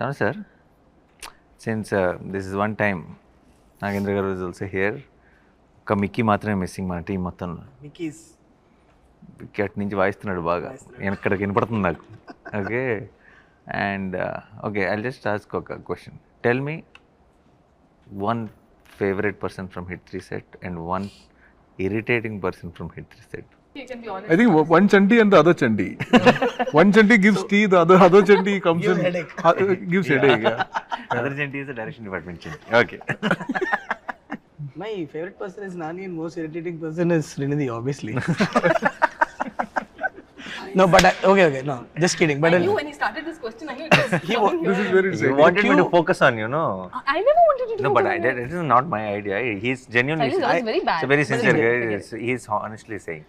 Sanu sir, since this is one time, Nagendra garu is also here. ఒక Mickey మాత్రమే missing మన team మొత్తంలో. Mickey's Mickey అటు నుంచి వాయిస్తున్నాడు బాగా, ఎక్కడికి వినపడుతుంది నాకు. Okay, and okay, I just ask ఒక question. Tell me one favourite person from hit 3 set and one irritating person from hit 3 set. You can be honest. I think one Chanti and the other Chanti. One Chanti gives tea, the other Chanti comes Gives in, headache. Gives headache. Yeah. Other Chanti is the direction department Chanti. Okay. My favorite person is Nani and most irritating person is Srinidhi, obviously. No, but okay, no, just kidding. But I knew when he started this question, I knew it was coming This is here. very You exciting. wanted me to focus on you, no? I never wanted to do No, but that. it is not my idea. He's genuinely. That was very bad. He's a very sincere Very guy. good. He's honestly saying.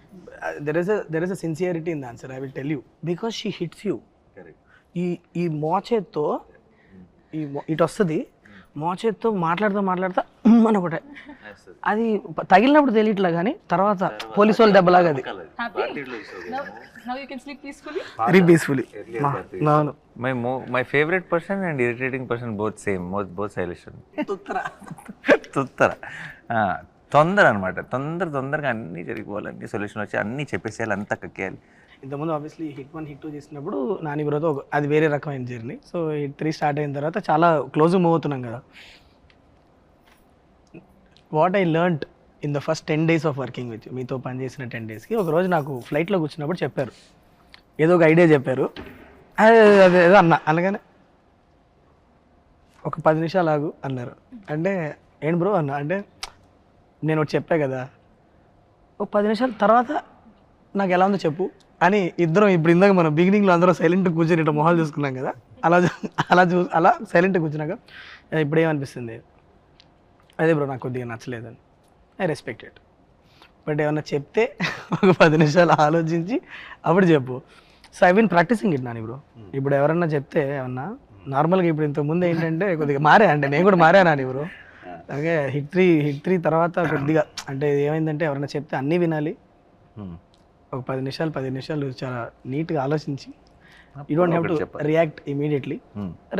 there is a sincerity in the answer. I will tell you because she hits you. Correct. ఈ మోచేత్తో ఇటు వస్తుంది, మోచేత్తో మాట్లాడుతా అని ఒకటే, అది తగిలినప్పుడు తెలియట్లే కానీ తర్వాత పోలీసు వాళ్ళు దెబ్బలాగా అది Happy? Now you can sleep peacefully? Very peacefully. అవును, My favorite person and irritating person both same. Both stylish. తుత్తర. తొందర అనమాట. తొందరగా అన్నీ జరిగిపోవాలి, అన్ని సొల్యూషన్ వచ్చి అన్నీ చెప్పేసేయాలి, అంతా కక్కేయాలి. ఇంతకుముందు ఆబ్వియస్లీ హిట్ 1 హిట్ 2 చేసినప్పుడు నాని బ్రోతో అది వేరే రకమైన జర్నీ. సో హిట్ 3 స్టార్ట్ అయిన తర్వాత చాలా క్లోజ్ మూవ్ అవుతున్నాం కదా. What I learned in the first 10 days of working with మీతో పనిచేసిన 10 daysకి ఒకరోజు నాకు ఫ్లైట్లో కూర్చున్నప్పుడు చెప్పారు, ఏదో ఒక ఐడియా చెప్పారు. అదేదో అనగానే ఒక 10 నిమిషాలు ఆగు అన్నారు. అంటే ఏంటి బ్రో అన్న అంటే నేను ఒకటి చెప్పా కదా, ఒక 10 నిమిషాల తర్వాత నాకు ఎలా ఉందో చెప్పు అని ఇద్దరం, ఇప్పుడు ఇందాక మనం బిగినింగ్లో అందరం సైలెంట్గా కూర్చొని ఇట్లా మొహాలు చూసుకున్నాం కదా, అలా సైలెంట్గా కూర్చున్నాక ఇప్పుడు ఏమనిపిస్తుంది, అదే బ్రో నాకు కొద్దిగా నచ్చలేదని. I respect it. బట్ ఏమన్నా చెప్తే ఒక 10 నిమిషాలు ఆలోచించి అప్పుడు చెప్పు. So I been practising it Nani bro. ఇప్పుడు ఎవరన్నా చెప్తే ఏమన్నా నార్మల్గా ఇప్పుడు ఇంతకుముందు ఏంటంటే కొద్దిగా మారా, అంటే నేను కూడా మారా నాని బ్రో. అలాగే హిట్ 3 తర్వాత కొద్దిగా అంటే ఏమైందంటే ఎవరైనా చెప్తే అన్నీ వినాలి. ఒక 10 నిమిషాలు చాలా నీట్గా ఆలోచించి you don't have to react immediately,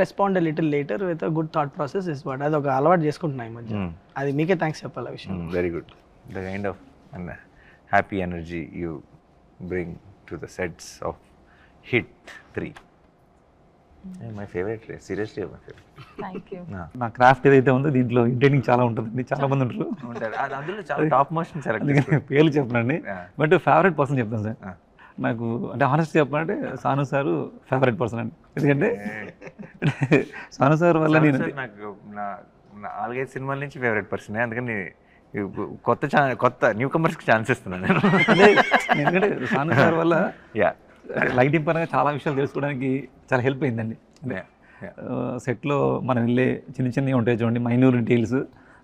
respond little later with a good thought process is what. అది ఒక అలవాటు చేసుకుంటున్నా ఈ మధ్య. అది మీకే థ్యాంక్స్ చెప్పాలి ఆ విషయం. Very good. The kind of happy energy you bring to the sets of Hit 3. My favorite, seriously my favorite. Thank you. నా క్రాఫ్ట్ ఏదైతే ఉందో దీంట్లో ఎంటర్టైనింగ్ చాలా ఉంటుందండి, చాలా మంది ఉంటారు. అందులో చాలా టాప్ మోషన్ అందుకని పేర్లు చెప్పనండి, బట్ ఫేవరెట్ పర్సన్ చెప్తాను సార్. నాకు అంటే హానెస్ట్ చెప్పాలంటే సాను సారు ఫేవరెట్ పర్సన్ అండి. ఎందుకంటే సాను సార్ వల్ల నేను నాకు 4-5 సినిమాల నుంచి ఫేవరెట్ పర్సన్. అందుకని కొత్త న్యూ కమర్స్కి ఛాన్స్ ఇస్తున్నాను నేను. ఎందుకంటే సాను సార్ వల్ల యా లైటింగ్ పరంగా చాలా విషయాలు తెలుసుకోవడానికి చాలా హెల్ప్ అయిందండి. సెట్లో మనం వెళ్ళే చిన్నవి ఉంటాయి చూడండి, మైన్యూర్ డీటెయిల్స్,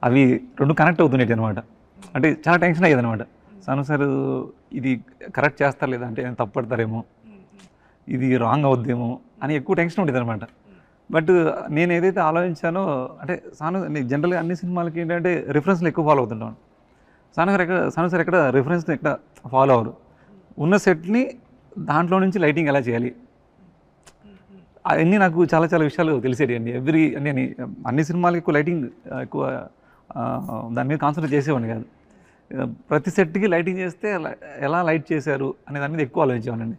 అవి 2 కనెక్ట్ అవుతున్నాయి అనమాట. అంటే చాలా టెన్షన్ అయ్యేది అనమాట. సాను సార్ ఇది కరెక్ట్ చేస్తారు లేదా, అంటే తప్పడతారేమో, ఇది రాంగ్ అవుద్దేమో అని ఎక్కువ టెన్షన్ ఉండేది అనమాట. బట్ నేను ఏదైతే ఆలోచించానో, అంటే జనరల్గా అన్ని సినిమాలకి ఏంటంటే రిఫరెన్స్లు ఎక్కువ ఫాలో అవుతుంటాను. సాను సార్ ఎక్కడ రిఫరెన్స్ ఎక్కడ ఫాలో అవ్వరు. ఉన్న సెట్ని దాంట్లో నుంచి లైటింగ్ ఎలా చేయాలి అవన్నీ నాకు చాలా విషయాలు తెలిసేది అండి. అంటే అన్ని సినిమాలకి ఎక్కువ లైటింగ్ ఎక్కువ దాని మీద కాన్సన్ట్రేట్ చేసేవాడిని కాదు. ప్రతి సెట్కి లైటింగ్ చేస్తే ఎలా లైట్ చేశారు అనే దాని మీద ఎక్కువ ఆలోచించేవాడిని.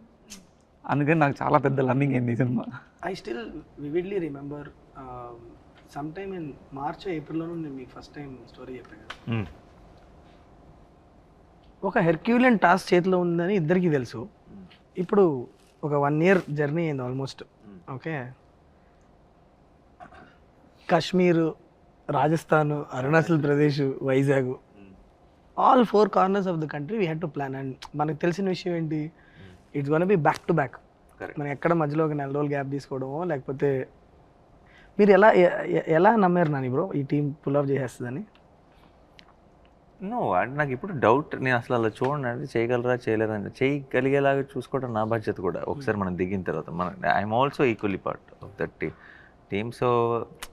అందుకని నాకు చాలా పెద్ద లర్నింగ్ అయింది ఈ సినిమా. I still vividly remember some time in March ఏప్రిల్లోనూ నేను మీకు ఫస్ట్ టైం స్టోరీ చెప్పాను కదా. ఒక హెర్క్యూలియన్ టాస్క్ చేతిలో ఉందని ఇద్దరికీ తెలుసు. ఇప్పుడు ఒక 1 year జర్నీ అయింది almost. Okay, Kashmir, Rajasthan, Arunachal Pradesh, Vizag, all 4 corners of the country we had to plan. And మనకు తెలిసిన విషయం ఏంటి, it's gonna be back to back. మనం ఎక్కడ మధ్యలో ఒక 4 రోజులు గ్యాప్ తీసుకోవడమో, లేకపోతే మీరు ఎలా నమ్మారు నాని బ్రో ఈ టీం పుల్ ఆఫ్ చేసేస్తుందని? నో, అంటే నాకు ఇప్పుడు డౌట్. నేను అసలు అలా చూడండి, అంటే చేయగలరా చేయలేరా అంటే చేయగలిగేలాగా చూసుకోవడం నా బాధ్యత కూడా. ఒకసారి మనం దిగిన తర్వాత I'm also equally part of that team. So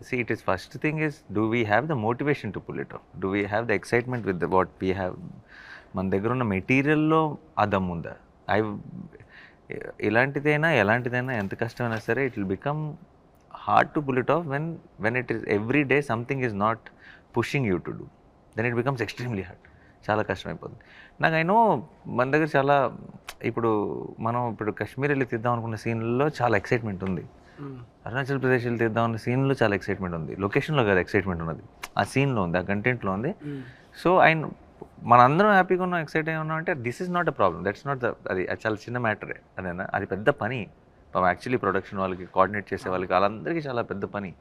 see, it is first thing is, do we have the motivation to pull it off? Do we have the excitement with what we have? మన దగ్గర ఉన్న మెటీరియల్లో ఆ దమ్ ఉందా? ఎలాంటిదైనా ఎంత కష్టమైనా సరే it will become hard to pull it off when it is every day something is not pushing you to do. Then it becomes extremely hard. చాలా కష్టమైపోతుంది. నాకు ఐ నో మన దగ్గర చాలా మనం ఇప్పుడు కాశ్మీర్ వెళ్ళి తీద్దాం అనుకున్న సీన్లలో చాలా ఎక్సైట్మెంట్ ఉంది, అరుణాచల్ ప్రదేశ్ వెళ్ళి తీద్దాం అన్న సీన్లో చాలా ఎక్సైట్మెంట్ ఉంది, లొకేషన్లో కాదు ఎక్సైట్మెంట్ ఉన్నది, ఆ సీన్లో ఉంది, ఆ కంటెంట్లో ఉంది. సో మనందరం హ్యాపీగా ఉన్నాం, ఎక్సైట్ అయి ఉన్నాం అంటే this is not a problem, that's not అది చాలా చిన్న మ్యాటరే. అదేనా, అది పెద్ద పని యాక్చువల్లీ ప్రొడక్షన్ వాళ్ళకి, కోఆర్డినేట్ చేసే వాళ్ళకి, వాళ్ళందరికీ చాలా పెద్ద పని.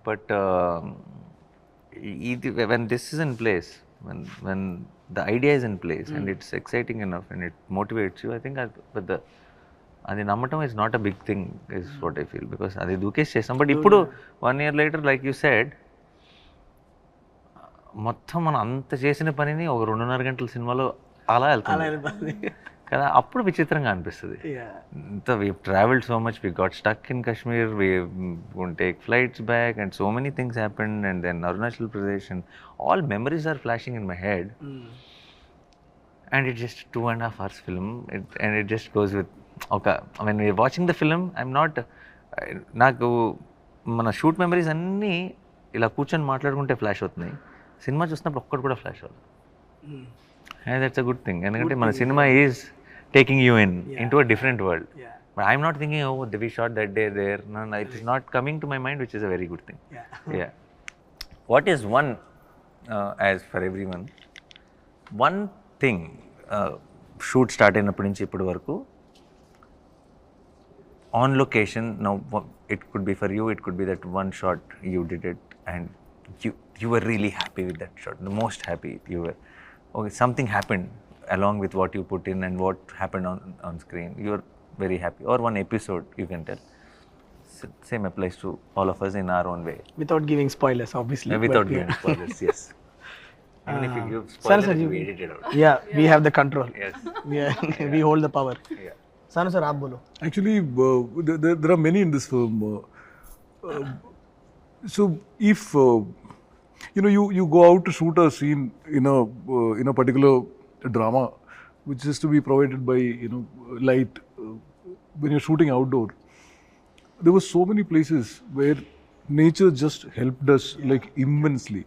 బట్ ఇది when this is in place, when the idea is in place and it's exciting enough and it motivates you, I think అది నమ్మటం is not a big thing is what I feel, because అది దూకేసి చేస్తాం. But ఇప్పుడు 1 year later like you said, మొత్తం మనం అంత చేసిన పనిని ఒక 2.5 గంటల సినిమాలో అలా వెళ్తుంది కదా, అప్పుడు విచిత్రంగా అనిపిస్తుంది. ఇంత we travelled so much, we got stuck in Kashmir, we won't take flights back and so many things happened, and then Arunachal Pradesh and all memories are flashing in my head. And it just 2.5 hours film, and it just goes with when we're watching the film, I'm not, నాకు మన shoot memories అన్నీ ఇలా కూర్చొని మాట్లాడుకుంటే flash అవుతున్నాయి, cinema చూసినప్పుడు ఒక్కటి కూడా ఫ్లాష్ అవ్వదు. And that's a good thing, ఎందుకంటే మన cinema is taking you into a different world. But I'm not thinking, oh, we shot that day there. No, it is not coming to my mind, which is a very good thing. Yeah. What is one, as for everyone, one thing, shoot start అయినప్పటి నుంచి ఇప్పటి వరకు, on location, now it could be for you, it could be that one shot you did it and you were really happy with that shot, the most happy you were. Okay, something happened along with what you put in and what happened on screen, you are very happy, or one episode you can tell. Same applies to all of us in our own way, without giving spoilers obviously. Without giving spoilers. Yes. Even if you give spoilers, we edit it out. Yeah, we have the control. Yes. We hold the power. Yeah. Sanu sir, aap bolo. Actually, there are many in this film. So if you go out to shoot a scene in a particular drama, which is to be provided by light, when you're shooting outdoor, there were so many places where nature just helped us like immensely.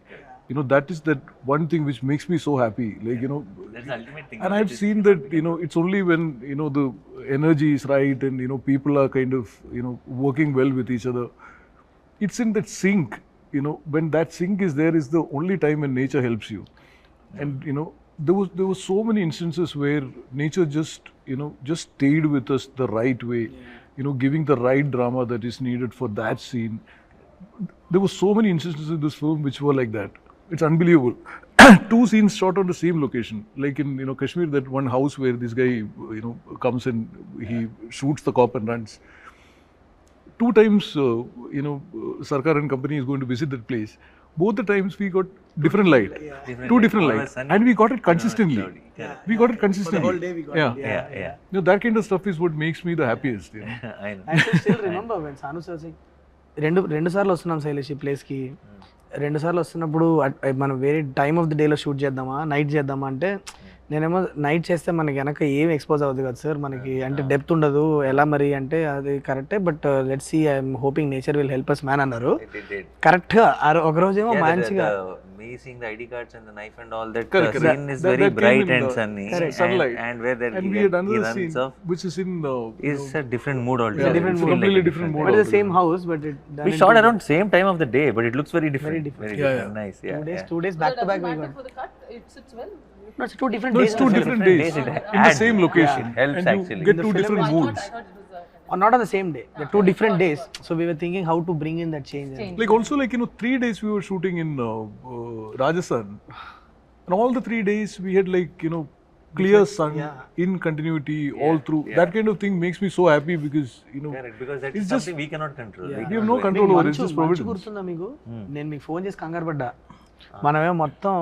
That is that one thing which makes me so happy, like That's the ultimate thing. and I've seen that it's only when the energy is right and people are kind of working well with each other, it's in that sync. When that sync is there is the only time when nature helps you. And there was so many instances where nature just stayed with us the right way, giving the right drama that is needed for that scene. There were so many instances in this film which were like that. It's unbelievable. 2 scenes shot on the same location, like in Kashmir, that one house where this guy comes and he shoots the cop and runs. 2 times Sarkar and company is going to visit that place. Both the times we got different light, two different lights, and we got it consistently. We got it consistently. The whole day we got it. Yeah. That kind of stuff is what makes me the happiest. I know. I still remember when Sanu sir said, రెండు సార్లు వస్తున్నాం శైలేష్ ఈ ప్లేస్కి, 2 సార్లు వస్తున్నప్పుడు మనం వేరే time of the డేలో షూట్ చేద్దామా, నైట్ చేద్దామా అంటే, నేనేమో నైట్ చేస్తే మనకి వెనక ఏం ఎక్స్పోజ్ అవ్వదు కదా సార్, మనకి అంటే డెప్త్ ఉండదు, ఎలా మరి అంటే అది కరెక్టే, but let's see, I'm hoping nature will help us man అన్నారు. కరెక్ట్గా ఒక రోజేమో మంచిగా me seeing the ID cards and the knife and all that, scene is very bright and sunny, sunlight. and where that And we had another scene which is in is a different mood altogether. different mood, completely different mood. but it's the same house, but it We shot around same time of the day, but it looks very different. Very different. Nice. Yeah. 2 days back to back we got. For the cut, it sits well. No, it's 2 different No, days. it's 2 different days It in the same location. It helps and you actually. get 2 different moods. I thought it was Or not on the same day. They're 2 different days. So we were thinking how to bring in that change. Like also 3 days we were shooting in Rajasthan, and all the 3 days we had clear sun in continuity all through. That kind of thing makes me so happy because Correct, because that it's is just- something we cannot control. we have no control over it. It's just మంచు providence. గుర్తుందా మీకు? నేను మీకు phone చేసి కంగారు పడ్డా. మనమే మొత్తం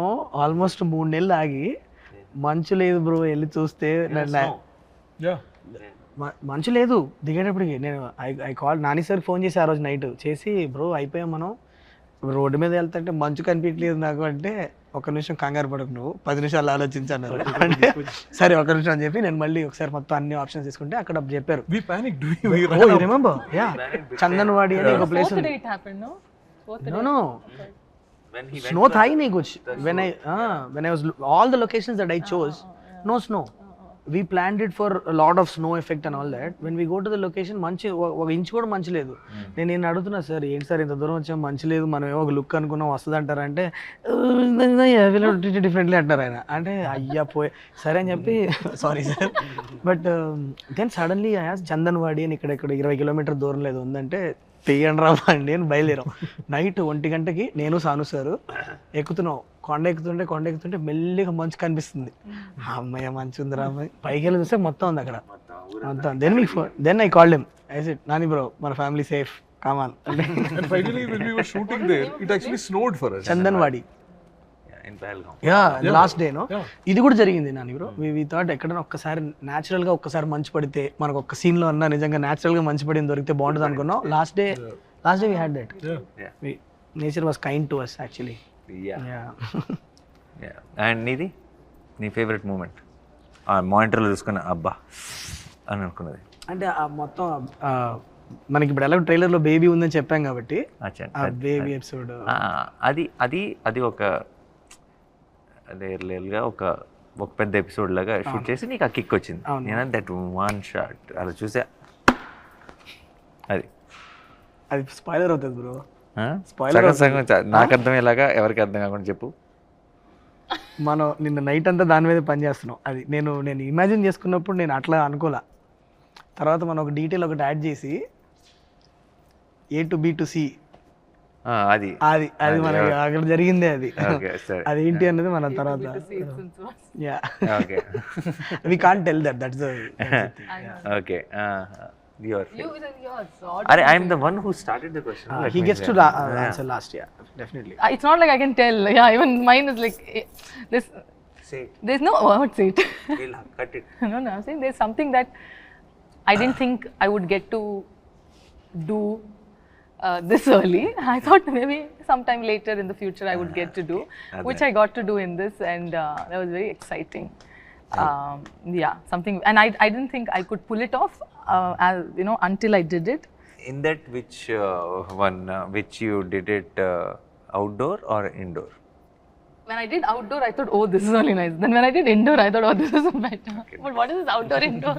ఆల్మోస్ట్ 3 నెలలు ఆగి, మంచు లేదు బ్రో వెళ్ళి చూస్తే, Yeah. మంచు లేదు దిగేటప్పటికి. నేను I call Nani sir phone చేసి ఆ రోజు నైట్ చేసి, బ్రో అయిపోయాం మనం, రోడ్డు మీద వెళ్తుంటే మంచు కనిపించలేదు నాకు అంటే, ఒక నిమిషం కంగారు పడకు నువ్వు 10 నిమిషాలు ఆలోచించాను అంటే సరే ఒక నిమిషం అని చెప్పి నేను మళ్ళీ ఒకసారి మొత్తం అన్ని ఆప్షన్స్ తీసుకుంటే అక్కడ చెప్పారు We panicked. Remember ya Chandanwadi అని ఒక place Fourth day it happened, no? Fourth day. No When he snow thai nahi kuch when I was all the locations that I chose no snow we planned it for a lot of snow effect and all that when we go to the location మంచి ఒక inch కూడా మంచి లేదు నేను అడుగుతున్నా sir ఏంటి sir ఇంత దూరం వచ్చాం మంచి లేదు మనం ఏమో ఒక లుక్ అనుకున్నాం వస్తుంది అంటారంటే డిఫరెంట్లీ అంటారు ఆయన అంటే అయ్యా పోయి సరే అని చెప్పి sorry sir but then suddenly Chandanwari అని ఇక్కడ 20 కిలోమీటర్ దూరం లేదు ఉందంటే తీయండి రామండి అని బయలుదేరాం నైట్ 1 గంటకి నేను సాను సారు ఎక్కుతున్నాం కొండ ఎక్కుతుంటే మెల్లిగా మంచు కనిపిస్తుంది అమ్మయ్య మంచు ఉందిరా అమ్మాయి పైకి వెళ్ళి చూస్తే మొత్తం ఉంది అక్కడ మొత్తం then I called him I said Nani bro మన family safe come on And finally, when we were shooting there, it actually snowed for us. Chandanwadi in Pahalgam. Ya last day no ఇది కూడా జరిగింది నాని బ్రో వి థాట్ ఎక్కడైనా ఒక్కసారి natural గా ఒక్కసారి మంచు పడితే మనకు ఒక్క సీన్ లో అన్నా నిజంగా న్యాచురల్ గా మంచు పడింది దొరికితే బాగుంటుంది అనుకున్నాం last day we had that nature was kind to us actually and నీది నీ ఫేవరెట్ మూమెంట్ మానిటర్లో చూసుకున్న అబ్బా అని అనుకున్నది అంటే ఆ మొత్తం మనకి ఇప్పుడు ఎలా ట్రైలర్ లో బేబీ ఉందని చెప్పాం కాబట్టి అచ్చా ఆ బేబీ ఎపిసోడ్ అది ఒక రియల్గా ఒక పెద్ద ఎపిసోడ్ లాగా షూట్ చేసి నీకు ఆ కిక్ వచ్చింది నేను దట్ వన్ షాట్ అలా చూసా అది స్పాయిలర్ అవుతుంది బ్రో సగం సగం నాకు అర్థమయ్యేలాగా ఎవరికి అర్థం కాకుండా చెప్పు. మనం నిన్న నైట్ అంతా దాని మీద పని చేస్తున్నాం. అది నేను ఇమాజిన్ చేసుకున్నప్పుడు నేను అట్లా అనుకోలే. తర్వాత మనం ఒక డీటెయిల్ ఒకటి యాడ్ చేసి A to B to C అది మనకి అక్కడ జరిగిందే. అది ఏంటి అన్నది మన తర్వాత we can't tell that's okay. I am the one who started the question. He gets to answer last. Yeah, definitely. It's not like I can tell. Yeah, even mine is like this. Say it. There's no word. Say it. We'll cut it. No, I'm saying there's something that I didn't think I would get to do this early. I thought maybe sometime later in the future I would get to do, which I got to do in this, and that was very exciting. Yeah, something, and I didn't think I could pull it off, until I did it. In that, which you did it outdoor or indoor? When I did outdoor, I thought, oh, this is really nice. Then when I did indoor, I thought, oh, this is better. Okay. But what is this outdoor, indoor?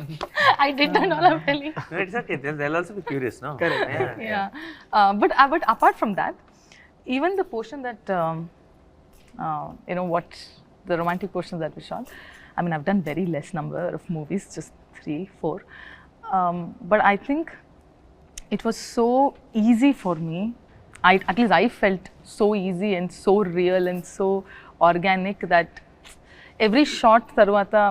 I did that all, I'm telling you. No, it's okay. They'll also be curious, no? Correct. Yeah. But apart from that, even the portion that, what the romantic portions that we shot, I mean, I've done very less number of movies, just 3, 4. But I think it was so easy for me. At least I felt so easy and so real and so organic that every shot tarvata,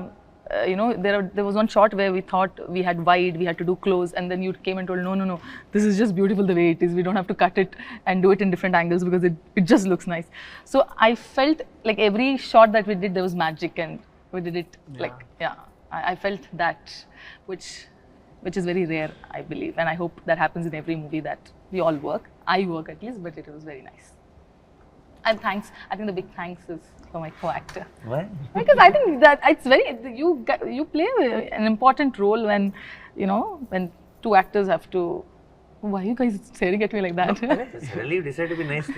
there was one shot where we thought we had wide, we had to do close, and then you came and told, no, this is just beautiful the way it is. We don't have to cut it and do it in different angles because it just looks nice. So I felt like every shot that we did, there was magic, and we did it I felt that, which is very rare, I believe, and I hope that happens in every movie that we all work. I work at least, but it was very nice. And thanks, I think the big thanks is for my co-actor. Why? Because I think that it's very, you play an important role when, when two actors have to. Why are you guys staring at me like that? Suddenly you decide to be nice.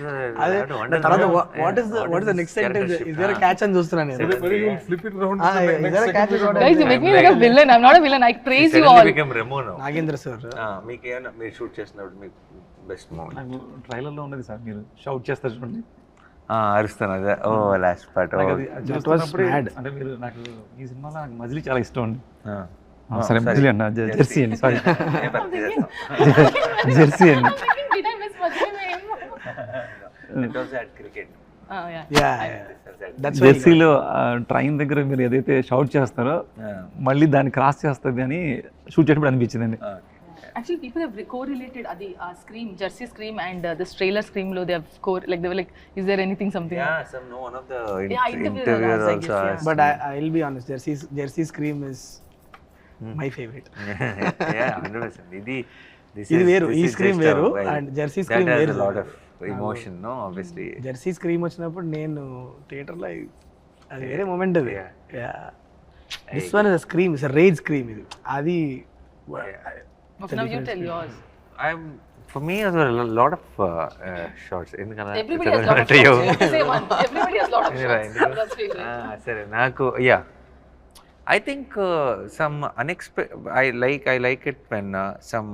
What is the next sentence? Is there a catch and చూస్తున్నా నేను. Whether you flip it around. Is there a catch? Guys, you make me like a villain. I'm not a villain. I praise you all. become Remo now. Nagendra sir మీకు ఏమైనా మీరు shoot చేసినప్పుడు మీకు best moment? నాకు ట్రైలర్లో ఉన్నది sir, మీరు shout చేస్తారు చూడండి, అరుస్తాను అదే. ఓ లాస్ట్ పార్ట్ నాకు అది చూస్తున్నప్పుడే అంటే మీరు నాకు ఈ సినిమాలో నాకు మజిలీ చాలా ఇష్టం అండి. సరే మజిలీ అన్న, జెర్సీ అండి, సారీ జెర్సీ అండి. Did I miss Madhuri name? That was at cricket. Oh, yeah. That's జెర్సీలో ట్రైన్ దగ్గర మీరు ఏదైతే షౌట్ చేస్తారో మళ్ళీ దాన్ని క్రాస్ చేస్తుంది అని షూట్ చేసినప్పుడు అనిపించిందండి. Actually, people have correlated the scream, Jersey scream, and this trailer scream. They have they were like, "Is there anything, something?" Yeah, one of the interviewers interviewers I also guess, asked. But I'll be honest, Jersey Scream is my favourite. Yeah, 100%. This ఇది is- వేరు, this ఈ is scream just a- వేరు well, and Jersey that scream has వేరు. a lot of emotion, no? Obviously. Jersey scream వచ్చినప్పుడు నేను థియేటర్లో అది వేరే మూమెంట్ అది. This one is scream, is rage scream ఇది. అది Okay, now you tell yours. For me, there were a lot of shots. Everybody has lot of shots. You say one. Everybody has lot of Right. shots. That's favorite. సరే నాకు I think some unexpected. I like it when some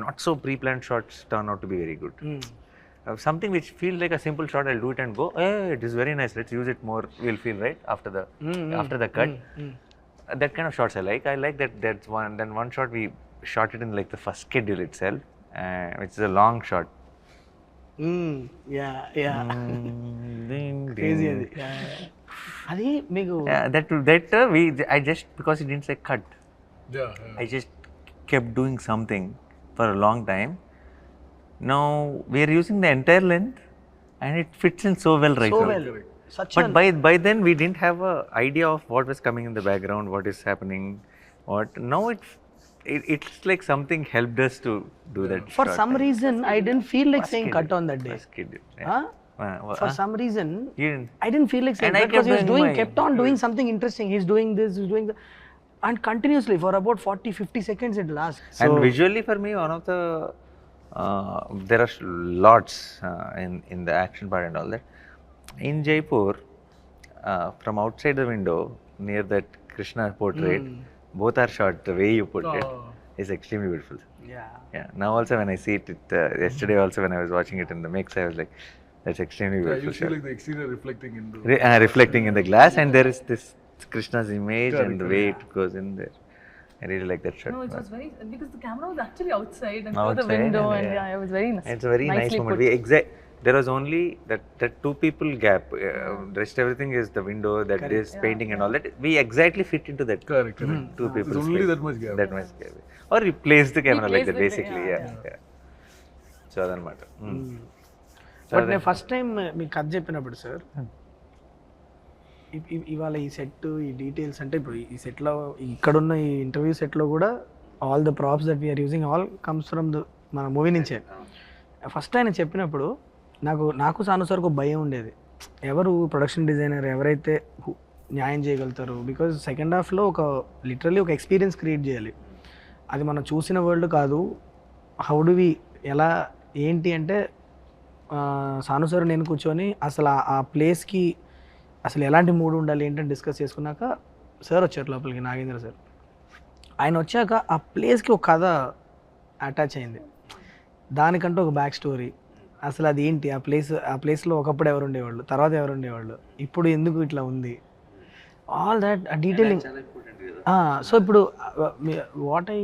not so pre-planned shots turn out to be very good. Something which feels like a simple shot, I'll do it and go, hey, it is very nice, let's use it more, we'll feel right after the cut. That kind of shots I like. I like that's one. Then one shot we shot it in like the first schedule itself, which is a long shot. Crazy అది. అది మీకు I just, because it didn't say cut, I just kept doing something for a long time. Now we are using the entire length and it fits in so well right so now. well. Such But by then we didn't have a idea of what was coming in the background, what is happening, what. Now it's like something helped us to do that. for shot some time. reason I didn't feel like First saying schedule. cut on that day. First schedule, Huh? For some reason You didn't. I didn't feel like saying And I cut because he was kept doing kept on doing something interesting. He's doing this, he's doing that, and continuously for about 40-50 seconds it lasts. And visually for me, one of the there are lots in the action part and all that. In Jaipur, from outside the window near that Krishna portrait, both are shot the way you put it is extremely beautiful. Yeah. Now also when I see it, yesterday also when I was watching it in the mix, I was like, that's extremely You beautiful see shot. like the exterior reflecting in the. Reflecting in the glass, and there is this Krishna's image Correct, and the way it goes in there. I really like that shot. No, it was very, because the camera was actually outside and through the Outside, window, and and yeah. it was very nice. It's a very nice nicely moment. put. There was only that two people gap. Rest everything is the window, that this painting and all that. We exactly fit into that. Correct. Two people. There's only that much gap. That much gap. Or replace the camera like Replace that, the- basically. Yeah. So అదనమాట. But నేను first time మీకు కథ చెప్పినప్పుడు sir, ఇవాళ ఈ set, ఈ details అంటే ఇప్పుడు ఈ సెట్లో, ఇక్కడున్న ఈ ఇంటర్వ్యూ సెట్లో కూడా all the props that we're using all comes from the మన మూవీ నుంచే. ఫస్ట్ ఆయన చెప్పినప్పుడు నాకు సాను సార్కు భయం ఉండేది, ఎవరు ప్రొడక్షన్ డిజైనర్ ఎవరైతే న్యాయం చేయగలుగుతారు. బికాజ్ సెకండ్ హాఫ్లో లిటరల్లీ ఒక ఎక్స్పీరియన్స్ క్రియేట్ చేయాలి. అది మనం చూసిన వరల్డ్ కాదు. హౌ డు వి, ఎలా ఏంటి అంటే సాను సార్ నేను కూర్చొని అసలు ఆ ప్లేస్కి అసలు ఎలాంటి మూడ్ ఉండాలి ఏంటని డిస్కస్ చేసుకున్నాక సార్ వచ్చారు లోపలికి, నాగేంద్ర సార్. ఆయన వచ్చాక ఆ ప్లేస్కి ఒక కథ అటాచ్ అయింది, దానికంటూ ఒక బ్యాక్ స్టోరీ. అసలు అది ఏంటి, ఆ ప్లేస్లో ఒకప్పుడు ఎవరు ఉండేవాళ్ళు, తర్వాత ఎవరు ఉండేవాళ్ళు, ఇప్పుడు ఎందుకు ఇట్లా ఉంది, ఆల్ దాట్ డీటెయిలింగ్. సో ఇప్పుడు what I